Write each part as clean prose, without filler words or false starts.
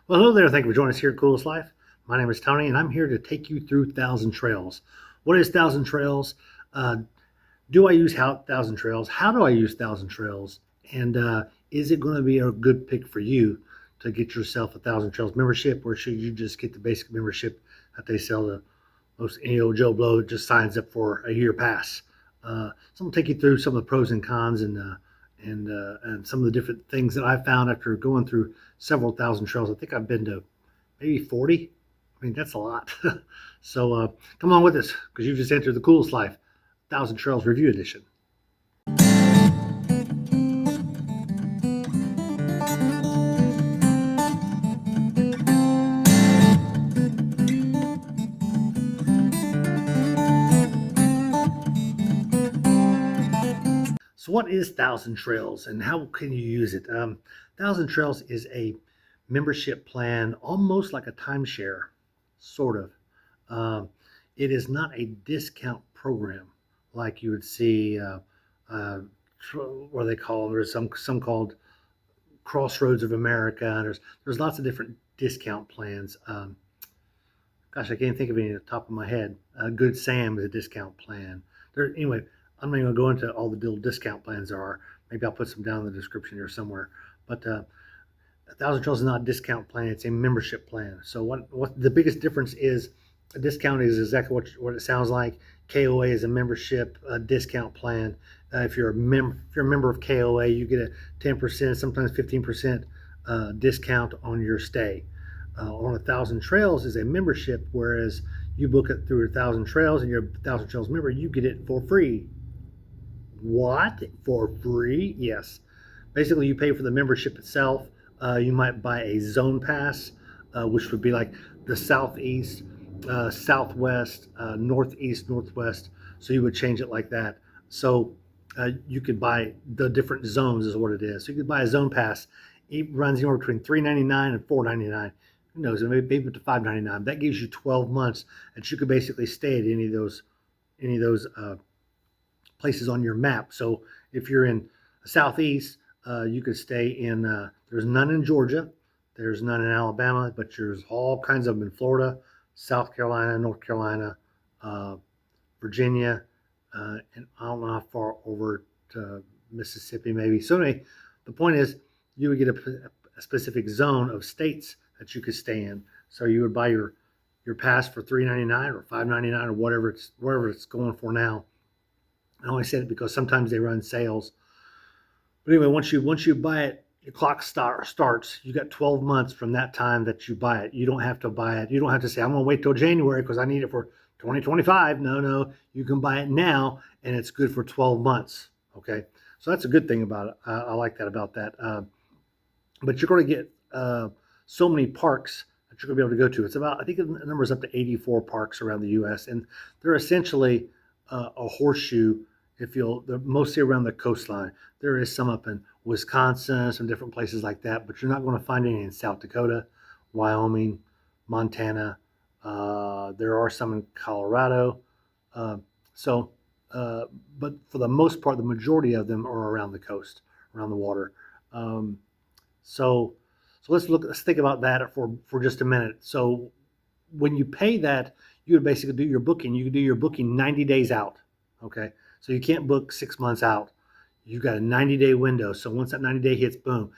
Well, hello there. Thank you for joining us here at Coolest Life. My name is Tony, and I'm here to take you through Thousand Trails. What is Thousand Trails? Uh, do I use Thousand Trails? How do I use Thousand Trails? And is it going to be a good pick for you to get yourself a Thousand Trails membership, or should you just get the basic membership that they sell to most any old Joe Blow that just signs up for a year pass? So I'm going to take you through some of the pros and cons and some of the different things that I found after going through several thousand trails. I think I've been to maybe 40. I mean, that's a lot. So come on with us because you just entered the Coolest Life Thousand Trails Review Edition. So, what is Thousand Trails and how can you use it? Thousand Trails is a membership plan, almost like a timeshare, sort of. Um, it is not a discount program like you would see, uh, what do they call them? There's some called Crossroads of America. And there's lots of different discount plans. Gosh, I can't think of any at the top of my head. Good Sam is a discount plan. Anyway, I'm not even going to go into all the little discount plans there are. Maybe I'll put some down in the description here somewhere. But a Thousand Trails is not a discount plan; it's a membership plan. So what the biggest difference is? A discount is exactly what it sounds like. KOA is a membership discount plan. If you're a member of KOA, you get a 10%, sometimes 15% discount on your stay. On a Thousand Trails is a membership, whereas you book it through a Thousand Trails and you're a Thousand Trails member, you get it for free. What? For free? Yes. Basically, you pay for the membership itself. You might buy a zone pass, which would be like the southeast, southwest, northeast, northwest. So you would change it like that. So you could buy the different zones, is what it is. So you could buy a zone pass. It runs anywhere between $3.99 and $4.99. Who knows? Maybe up to $5.99. That gives you 12 months that you could basically stay at any of those places on your map. So if you're in the southeast, you could stay in. There's none in Georgia, there's none in Alabama, but there's all kinds of them in Florida, South Carolina, North Carolina, uh, Virginia, and I don't know how far over to Mississippi, maybe. So anyway, the point is, you would get a specific zone of states that you could stay in. So you would buy your pass for $3.99 or $5.99 or whatever it's going for now. I only said it because sometimes they run sales. But anyway, once you buy it, your clock starts. You got 12 months from that time that you buy it. You don't have to buy it. You don't have to say, I'm going to wait till January because I need it for 2025. No. You can buy it now, and it's good for 12 months. Okay. So that's a good thing about it. I like that about that. But you're going to get so many parks that you're going to be able to go to. It's about, I think the number is up to 84 parks around the U.S., and they're essentially a horseshoe. They're mostly around the coastline. There is some up in Wisconsin, some different places like that, but you're not going to find any in South Dakota, Wyoming, Montana. There are some in Colorado. Uh, so, but for the most part, the majority of them are around the coast, around the water. Um, so, so let's think about that for just a minute. So, when you pay that, you would basically do your booking. You can do your booking 90 days out. Okay. So you can't book 6 months out. You got a 90-day window. So once that 90-day hits, boom.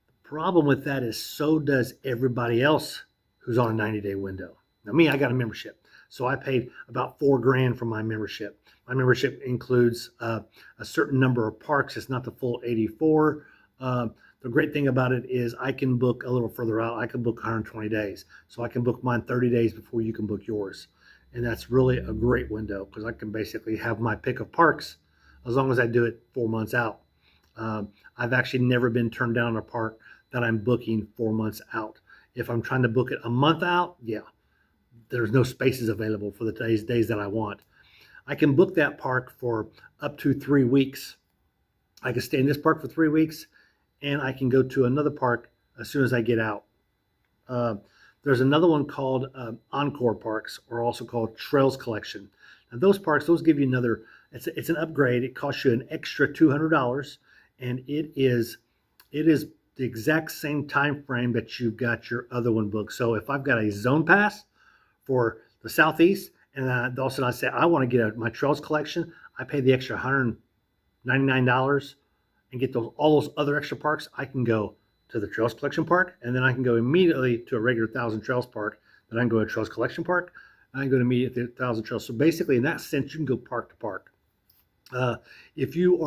The problem with that is so does everybody else who's on a 90-day window. Now me, I got a membership. So I paid about $4,000 for my membership. My membership includes a certain number of parks. It's not the full 84. The great thing about it is I can book a little further out. I can book 120 days. So I can book mine 30 days before you can book yours. And that's really a great window because I can basically have my pick of parks as long as I do it 4 months out. I've actually never been turned down a park that I'm booking 4 months out. If I'm trying to book it a month out, yeah, there's no spaces available for the days that I want. I can book that park for up to 3 weeks. I can stay in this park for 3 weeks, and I can go to another park as soon as I get out. Uh, there's another one called Encore Parks, or also called Trails Collection. Now those parks, those give you another. It's an upgrade. It costs you an extra $200, and it is the exact same time frame that you've got your other one booked. So if I've got a zone pass for the Southeast, and also I say I want to get my trails collection, I pay the extra $199 and get all those other extra parks. I can go to the Trails Collection Park, and then I can go immediately to a regular Thousand Trails Park. Then I can go to Trails Collection Park, and I can go immediately to Thousand Trails. So basically, in that sense, you can go park to park. If you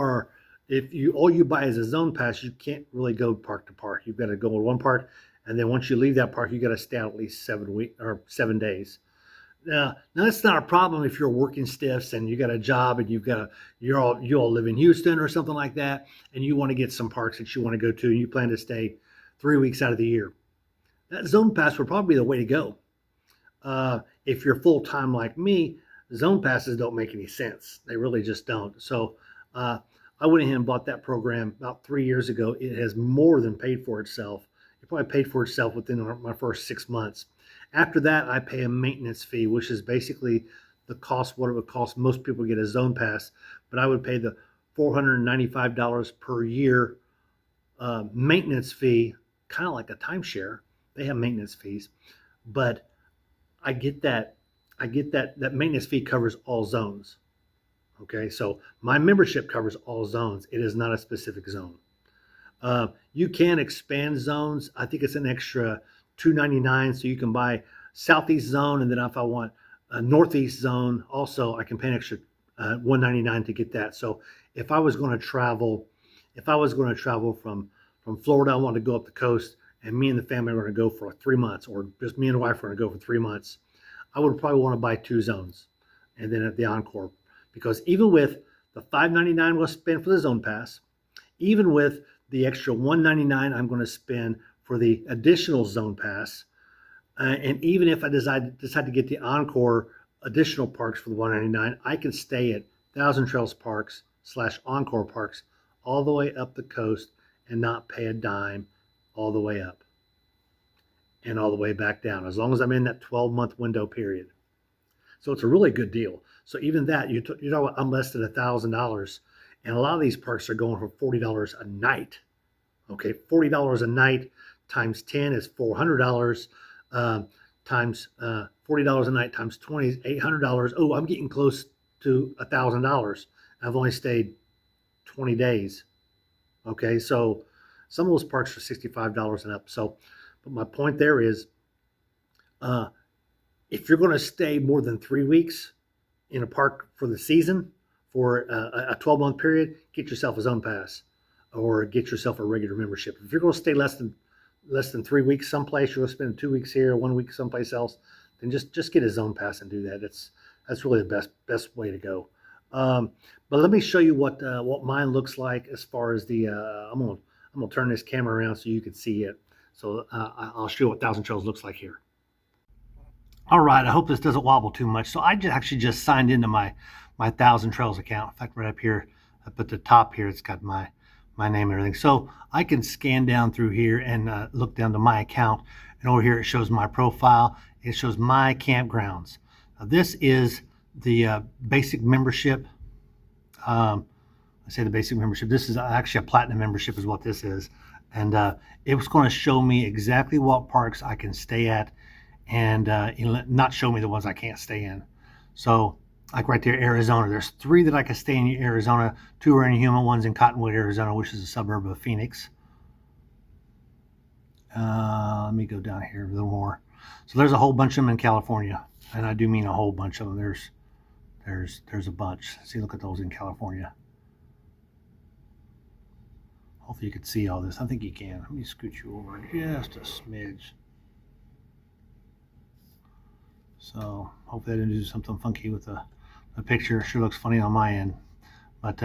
all you buy is a zone pass, you can't really go park to park. You've got to go to one park, and then once you leave that park, you got to stay out at least 7 days. Now that's not a problem if you're working stiffs and you got a job and you all live in Houston or something like that, and you want to get some parks that you want to go to, and you plan to stay 3 weeks out of the year. That zone pass would probably be the way to go. If you're full time like me, zone passes don't make any sense. They really just don't. So I went ahead and bought that program about 3 years ago. It has more than paid for itself. It probably paid for itself within my first 6 months. After that, I pay a maintenance fee, which is basically the cost, what it would cost most people to get a zone pass. But I would pay the $495 per year maintenance fee, kind of like a timeshare. They have maintenance fees, but I get that maintenance fee covers all zones. Okay, so my membership covers all zones. It is not a specific zone. You can expand zones. I think it's an extra $299, so you can buy Southeast zone, and then if I want a Northeast zone, also I can pay an extra $199 to get that. So if I was going to travel from Florida, I want to go up the coast, and me and the family are going to go for 3 months, or just me and the wife are going to go for 3 months, I would probably want to buy 2 zones, and then at the Encore, because even with the $599 we'll spend for the zone pass, even with the extra $199 I'm going to spend for the additional zone pass, and even if I decide to get the Encore additional parks for the $199, I can stay at Thousand Trails Parks / Encore Parks all the way up the coast and not pay a dime all the way up and all the way back down, as long as I'm in that 12-month window period. So it's a really good deal. So even that, I'm less than $1,000, and a lot of these parks are going for $40 a night. Okay, $40 a night times 10 is $400. Times $40 a night times 20 is $800. Oh, I'm getting close to $1,000. I've only stayed 20 days. Okay, so some of those parks are $65 and up. So, but my point there is, if you're going to stay more than 3 weeks in a park for the season, for a 12-month period, get yourself a zone pass or get yourself a regular membership. If you're going to stay less than 3 weeks someplace, you're going to spend 2 weeks here, 1 week someplace else, then just get a zone pass and do that. That's really the best way to go. But let me show you what mine looks like as far as the. I'm gonna turn this camera around so you can see it. So I'll show you what Thousand Trails looks like here. All right, I hope this doesn't wobble too much. So I actually just signed into my Thousand Trails account. In fact, right up here, up at the top here, it's got my name and everything. So I can scan down through here and look down to my account. And over here, it shows my profile. It shows my campgrounds. Now, this is the basic membership. I say the basic membership. This is actually a platinum membership is what this is. And it was going to show me exactly what parks I can stay at and not show me the ones I can't stay in. So like right there, Arizona, there's 3 that I can stay in Arizona. 2 are in Yuma, one's in Cottonwood, Arizona, which is a suburb of Phoenix. Let me go down here a little more. So there's a whole bunch of them in California, and I do mean a whole bunch of them. There's a bunch. See, look at those in California. Hopefully you can see all this. I think you can. Let me scoot you over just a smidge. So hopefully I didn't do something funky with the picture. Sure looks funny on my end. But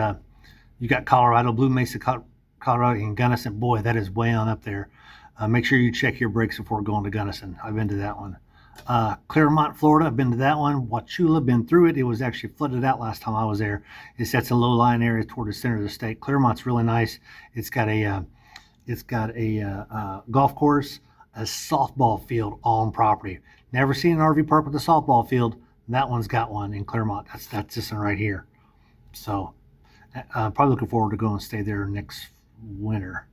you got Colorado, Blue Mesa, Colorado, and Gunnison. Boy, that is way on up there. Make sure you check your brakes before going to Gunnison. I've been to that one. Claremont, Florida, I've been to that one. Wauchula, been through it. It was actually flooded out last time I was there. It's a low-lying area toward the center of the state. Claremont's really nice. It's got a golf course, a softball field on property. Never seen an RV park with a softball field. That one's got one in Claremont. That's this one right here. So probably looking forward to going and stay there next winter.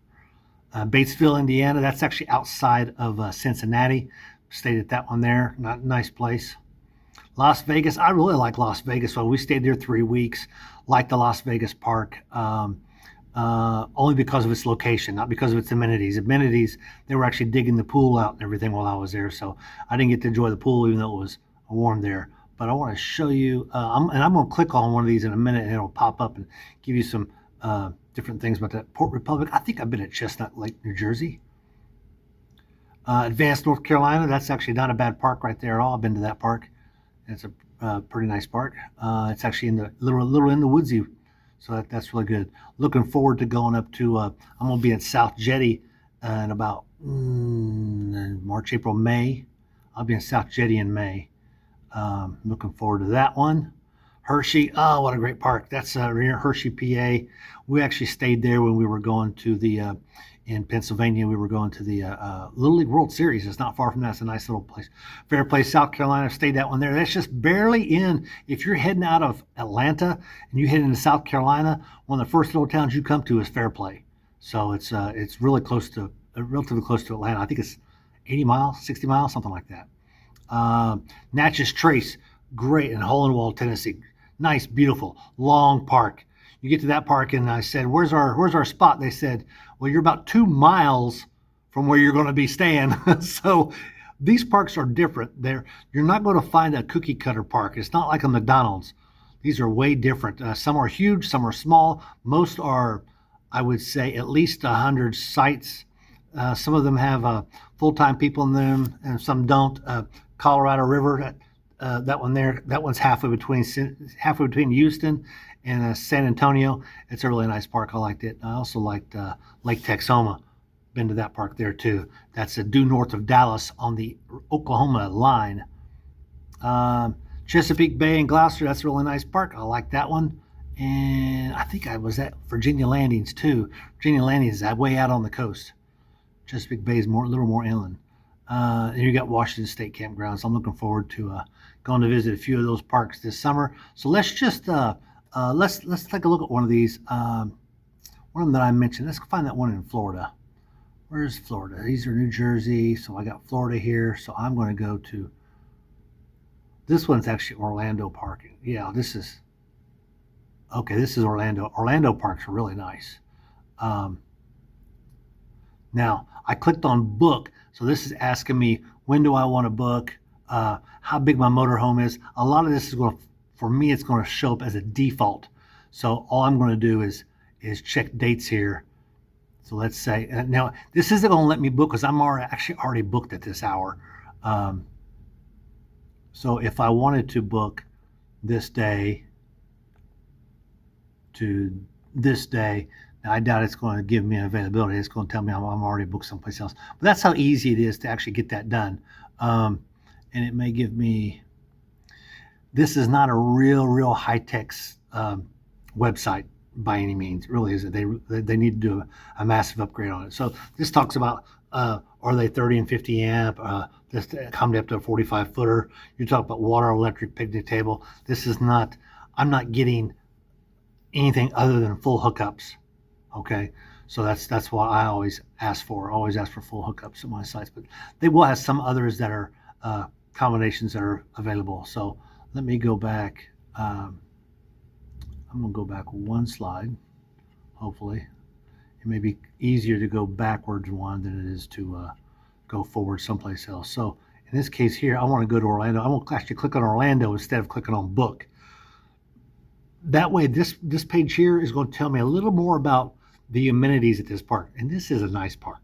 Batesville, Indiana. That's actually outside of Cincinnati. Stayed at that one there. Nice place. Las Vegas. I really like Las Vegas. So we stayed there 3 weeks. Like the Las Vegas Park. Only because of its location, not because of its amenities. Amenities, they were actually digging the pool out and everything while I was there, so I didn't get to enjoy the pool even though it was warm there. But I want to show you, I'm going to click on one of these in a minute, and it'll pop up and give you some different things about that. Port Republic. I think I've been at Chestnut Lake, New Jersey. Advanced, North Carolina. That's actually not a bad park right there at all. I've been to that park. It's a pretty nice park. It's actually in the little in the woodsy. So that's really good. Looking forward to going up to, I'm going to be at South Jetty in about March, April, May. I'll be in South Jetty in May. Looking forward to that one. Hershey, oh, what a great park. That's near Hershey, PA. We actually stayed there when we were going to the, in Pennsylvania, we were going to the Little League World Series. It's not far from that. It's a nice little place. Fair Place, South Carolina. Stayed that one there. That's just barely in. If you're heading out of Atlanta and you head into South Carolina, one of the first little towns you come to is Fairplay. So it's really close to, relatively close to Atlanta. I think it's 80 miles, 60 miles, something like that. Natchez Trace, great, in Hohenwald, Tennessee. Nice, beautiful, long park. You get to that park, and I said, "Where's our spot?" They said, "Well, you're about 2 miles from where you're going to be staying." So these parks are different. You're not going to find a cookie cutter park. It's not like a McDonald's. These are way different. Some are huge, some are small. Most are, I would say, at least 100 sites. Some of them have full-time people in them, and some don't. Colorado River, that one there, that one's halfway between Houston and San Antonio. It's a really nice park. I liked it. I also liked Lake Texoma. Been to that park there too. That's due north of Dallas on the Oklahoma line. Chesapeake Bay and Gloucester. That's a really nice park. I like that one. And I think I was at Virginia Landings too. Virginia Landings is way out on the coast. Chesapeake Bay is a little more inland. And you got Washington State Campground. So I'm looking forward to going to visit a few of those parks this summer. So let's just let's take a look at one of these. One of them that I mentioned. Let's find that one in Florida. Where's Florida? These are New Jersey. So I got Florida here. So I'm going to go to this one's actually Orlando Park. Yeah, this is Orlando. Orlando parks are really nice. Now I clicked on book. So this is asking me, when do I want to book, how big my motorhome is. A lot of this is going to, for me, it's going to show up as a default. So all I'm going to do is check dates here. So let's say, now this isn't going to let me book because I'm actually already booked at this hour. So if I wanted to book this day to this day, now, I doubt it's going to give me an availability. It's going to tell me I'm already booked someplace else. But that's how easy it is to actually get that done. And it may give me, this is not a real high-tech website by any means. It really isn't. They need to do a massive upgrade on it. So this talks about, are they 30 and 50 amp? This come up to a 45 footer. You talk about water, electric, picnic table. This is not, I'm not getting anything other than full hookups. Okay, so that's what I always ask for. I always ask for full hookups at my sites, but they will have some others that are combinations that are available. So let me go back. I'm going to go back one slide. Hopefully, it may be easier to go backwards one than it is to go forward someplace else. So in this case here, I want to go to Orlando. I'm going to actually click on Orlando instead of clicking on book. That way, this page here is going to tell me a little more about the amenities at this park. And this is a nice park.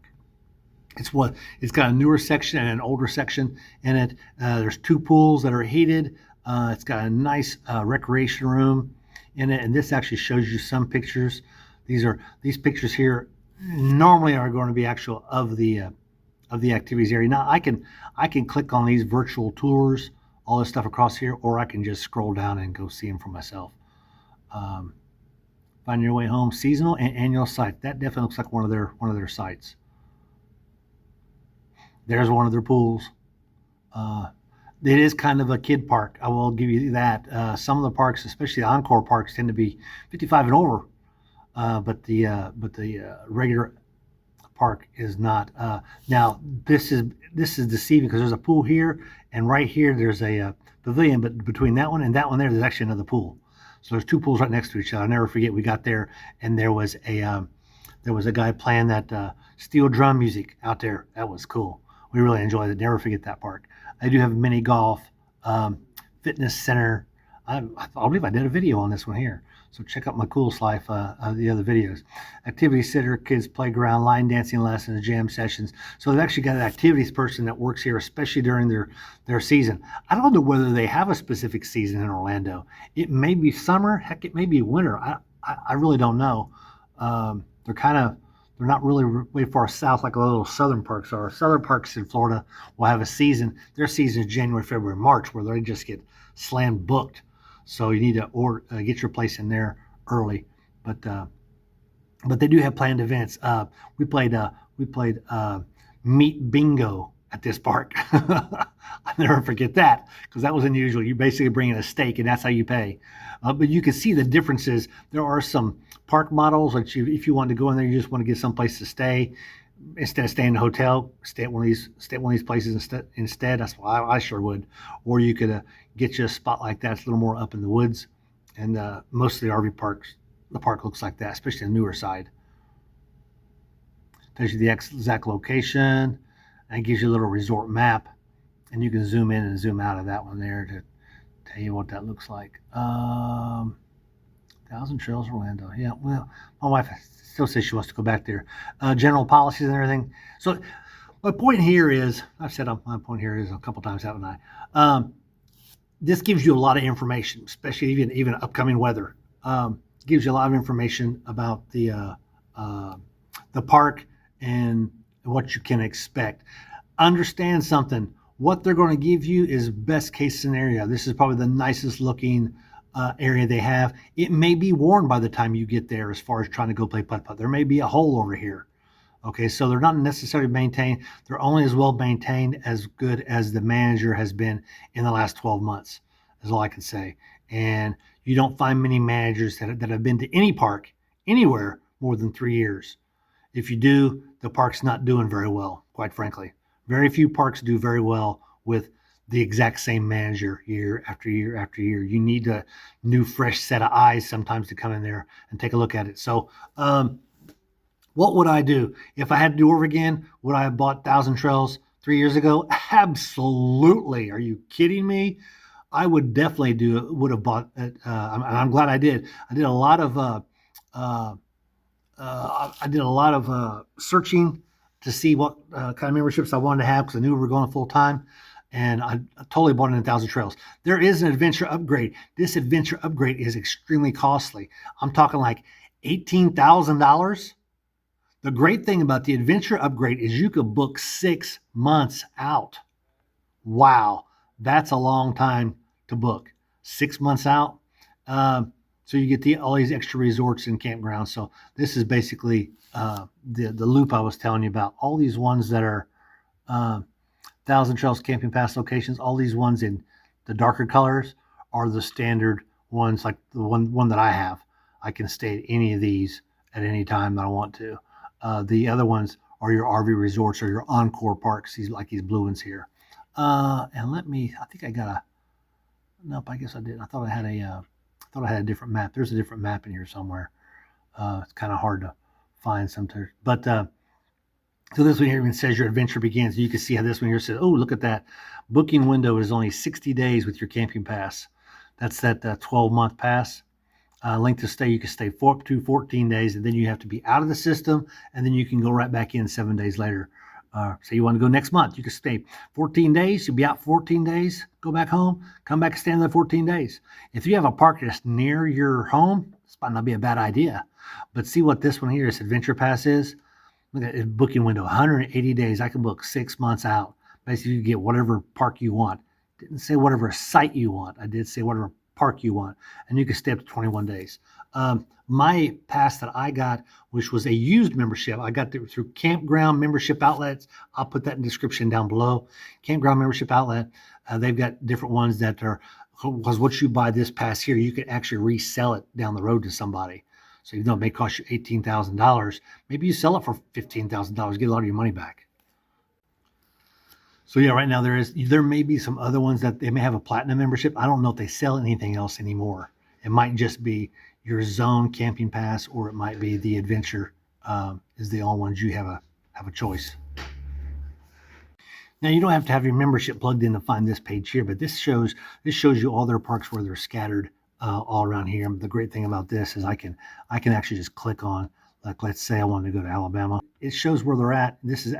It's got a newer section and an older section in it. There's 2 pools that are heated. It's got a nice recreation room in it. And this actually shows you some pictures. These pictures here normally are going to be actual of the activities area. Now I can click on these virtual tours, all this stuff across here, or I can just scroll down and go see them for myself. Find your way home, seasonal and annual site. That definitely looks like one of their sites. There's one of their pools. It is kind of a kid park. I will give you that. Some of the parks, especially the Encore parks, tend to be 55 and over. But the regular park is not. Now this is deceiving because there's a pool here, and right here there's a pavilion, but between that one and that one there's actually another pool. So there's two pools right next to each other. I'll never forget we got there and there was a guy playing that steel drum music out there. That was cool. We really enjoyed it. Never forget that park. I do have a mini golf, fitness center. I believe I did a video on this one here. So check out my Coolest Life, the other videos. Activity center, kids playground, line dancing lessons, jam sessions. So they've actually got an activities person that works here, especially during their season. I don't know whether they have a specific season in Orlando. It may be summer. Heck, it may be winter. I really don't know. They're not really way far south like a little southern parks are. Southern parks in Florida will have a season. Their season is January, February, March, where they just get slammed booked. So you need to get your place in there early. But they do have planned events. We played meat bingo at this park. I'll never forget that because that was unusual. You basically bring in a steak and that's how you pay. But you can see the differences. There are some park models that if you want to go in there, you just want to get someplace to stay instead of staying in a hotel. Stay at one of these places instead. That's why I sure would. Or you could get you a spot like that. It's a little more up in the woods. And most of the RV parks, the park looks like that, especially the newer side. Tells you the exact location and gives you a little resort map. And you can zoom in and zoom out of that one there to tell you what that looks like. Thousand Trails Orlando. Yeah, well, my wife still says she wants to go back there. General policies and everything. So my point here is, I've said my point here is a couple times, haven't I? This gives you a lot of information, especially even upcoming weather. Gives you a lot of information about the park and what you can expect. Understand something. What they're going to give you is best case scenario. This is probably the nicest looking area they have. It may be worn by the time you get there as far as trying to go play putt-putt. There may be a hole over here. Okay, so they're not necessarily maintained. They're only as well maintained as good as the manager has been in the last 12 months, is all I can say. And you don't find many managers that have been to any park, anywhere, more than 3 years. If you do, the park's not doing very well, quite frankly. Very few parks do very well with the exact same manager year after year after year. You need a new, fresh set of eyes sometimes to come in there and take a look at it. So, what would I do if I had to do over again? Would I have bought Thousand Trails 3 years ago? Absolutely. Are you kidding me? I would definitely would have bought it. And I'm glad I did. I did a lot of searching to see what kind of memberships I wanted to have because I knew we were going full time. And I totally bought it in Thousand Trails. There is an adventure upgrade. This adventure upgrade is extremely costly. I'm talking like $18,000. The great thing about the adventure upgrade is you could book 6 months out. Wow, that's a long time to book. 6 months out. So you get all these extra resorts and campgrounds. So this is basically the loop I was telling you about. All these ones that are Thousand Trails Camping Pass locations, all these ones in the darker colors are the standard ones, like the one that I have. I can stay at any of these at any time that I want to. The other ones are your RV resorts or your Encore parks, these blue ones here. And I think I got nope, I guess I didn't. I thought I had a different map. There's a different map in here somewhere. It's kind of hard to find sometimes. But so this one here even says your adventure begins. You can see how this one here says, oh, look at that. Booking window is only 60 days with your camping pass. That's that 12-month pass. Length of stay, you can stay up to 14 days, and then you have to be out of the system, and then you can go right back in 7 days later. Say you want to go next month, you can stay 14 days, you'll be out 14 days, go back home, come back and stay another 14 days. If you have a park that's near your home, this might not be a bad idea. But see what this one here, this Adventure Pass is? Look at it, booking window, 180 days. I can book 6 months out. Basically, you get whatever park you want. Didn't say whatever site you want. I did say whatever park you want. And you can stay up to 21 days. My pass that I got, which was a used membership, I got it through Campground Membership Outlets. I'll put that in the description down below. Campground Membership Outlet. They've got different ones that are, because once you buy this pass here, you can actually resell it down the road to somebody. So even though it may cost you $18,000, maybe you sell it for $15,000, get a lot of your money back. So yeah, right now there may be some other ones that they may have a platinum membership. I don't know if they sell anything else anymore. It might just be your zone camping pass, or it might be the adventure is the only ones you have a choice. Now you don't have to have your membership plugged in to find this page here, but this shows you all their parks where they're scattered all around here. The great thing about this is I can actually just click on, like, let's say I wanted to go to Alabama. It shows where they're at. This is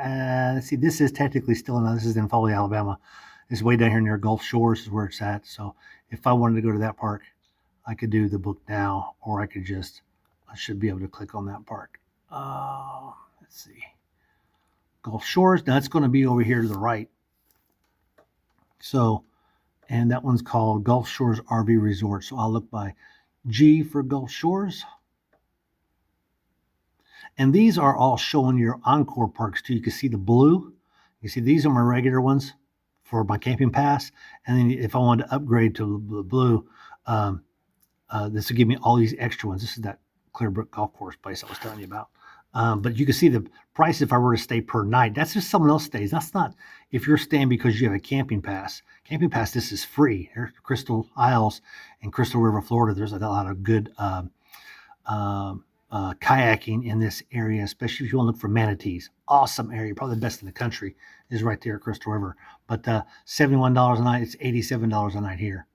see, this is technically still this is in Foley, Alabama. It's way down here near Gulf Shores is where it's at. So if I wanted to go to that park, I could do the book now, or I should be able to click on that park. Let's see. Gulf Shores. Now it's going to be over here to the right. So, and that one's called Gulf Shores RV Resort. So I'll look by G for Gulf Shores. And these are all showing your Encore parks too. You can see the blue. You see these are my regular ones for my camping pass. And then if I wanted to upgrade to the blue, this will give me all these extra ones. This is that Clearbrook Golf Course place I was telling you about. But you can see the price if I were to stay per night. That's just someone else stays. That's not if you're staying because you have a camping pass. Camping pass, this is free. There's Crystal Isles and Crystal River, Florida. There's a lot of good kayaking in this area, especially if you want to look for manatees. Awesome area, probably the best in the country is right there at Crystal River. But $71 a night, it's $87 a night here.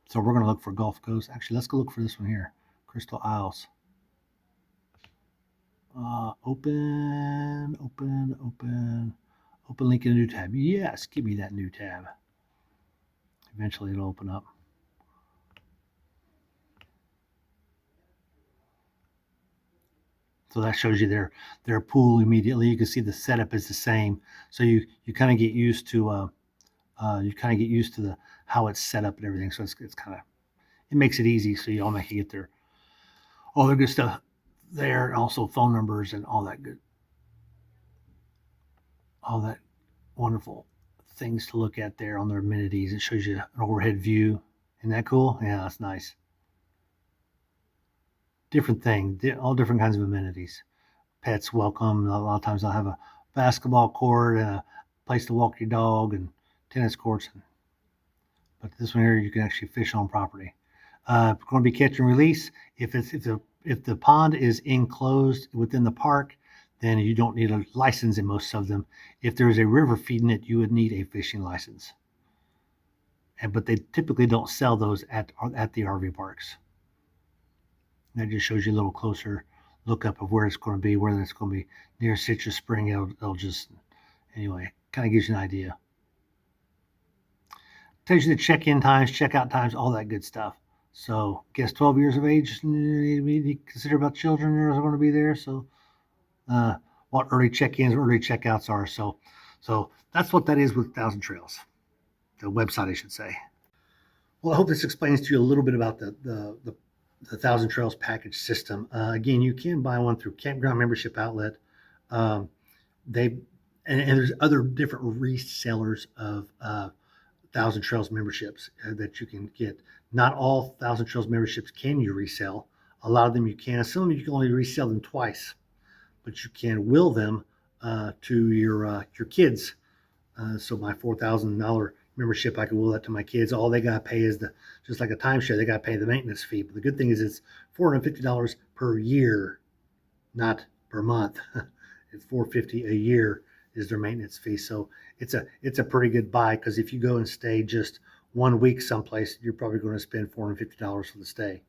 So we're going to look for Gulf Coast. Actually, let's go look for this one here, Crystal Isles. Open link in a new tab. Yes, give me that new tab. Eventually it'll open up. So that shows you their pool immediately. You can see the setup is the same. So you kind of get used to how it's set up and everything. So it makes it easy. So you automatically get all the good stuff there, and also phone numbers and all that wonderful things to look at there on their amenities. It shows you an overhead view. Isn't that cool? Yeah, that's nice. Different thing, all different kinds of amenities. Pets welcome. A lot of times I'll have a basketball court and a place to walk your dog and tennis courts. But this one here, you can actually fish on property. Going to be catch and release. If the pond is enclosed within the park, then you don't need a license in most of them. If there's a river feeding it, you would need a fishing license. But they typically don't sell those at the RV parks. That just shows you a little closer look up of where it's going to be, whether it's going to be near Citrus Spring. It'll just, anyway, kind of gives you an idea. Tells you the check-in times, check-out times, all that good stuff. So, guess 12 years of age, consider about children are going to be there. So, what early check-ins, early check-outs are. So that's what that is with Thousand Trails, the website, I should say. Well, I hope this explains to you a little bit about the Thousand Trails package system. Again, you can buy one through Campground Membership Outlet. And there's other different resellers of Thousand Trails memberships that you can get. Not all Thousand Trails memberships can you resell. A lot of them you can. Some of them you can only resell them twice, but you can will them to your kids. So my $4,000 membership, I can will that to my kids. All they got to pay is just like a timeshare, they got to pay the maintenance fee. But the good thing is it's $450 per year, not per month. It's $450 a year is their maintenance fee. So it's a pretty good buy, because if you go and stay just 1 week someplace, you're probably going to spend $450 for the stay,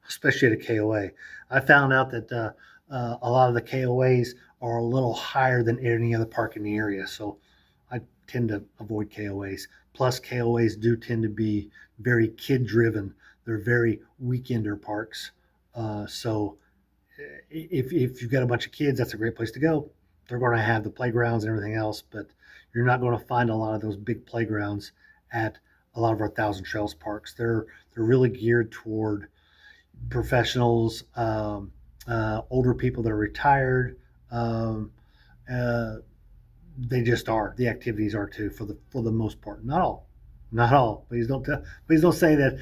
especially at a KOA. I found out that a lot of the KOAs are a little higher than any other park in the area. So I tend to avoid KOAs. Plus, KOAs do tend to be very kid-driven. They're very weekender parks. So if you've got a bunch of kids, that's a great place to go. They're going to have the playgrounds and everything else, but you're not going to find a lot of those big playgrounds at a lot of our Thousand Trails parks. They're really geared toward professionals, older people that are retired. They just are. The activities are too, for the most part. Not all. Not all. Please don't say that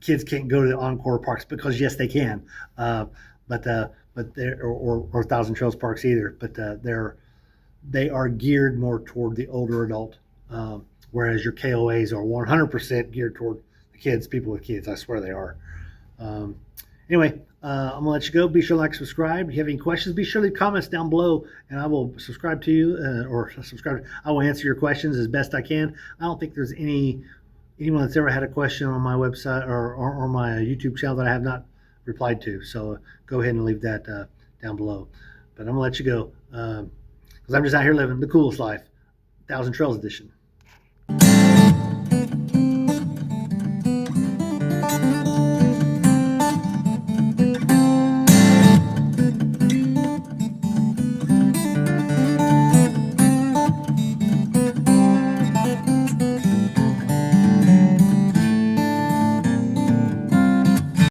kids can't go to the Encore parks, because yes, they can. Uh, but they're, or Thousand Trails parks either. But they are geared more toward the older adult, whereas your KOAs are 100% geared toward the kids, people with kids. I swear they are. Um, anyway, I'm gonna let you go. Be sure to like, subscribe. If you have any questions, be sure to leave comments down below, and I will subscribe to you, or subscribe. I will answer your questions as best I can. I don't think there's anyone that's ever had a question on my website or my YouTube channel that I have not replied to. So go ahead and leave that down below. But I'm gonna let you go, because I'm just out here living the coolest life, Thousand Trails edition.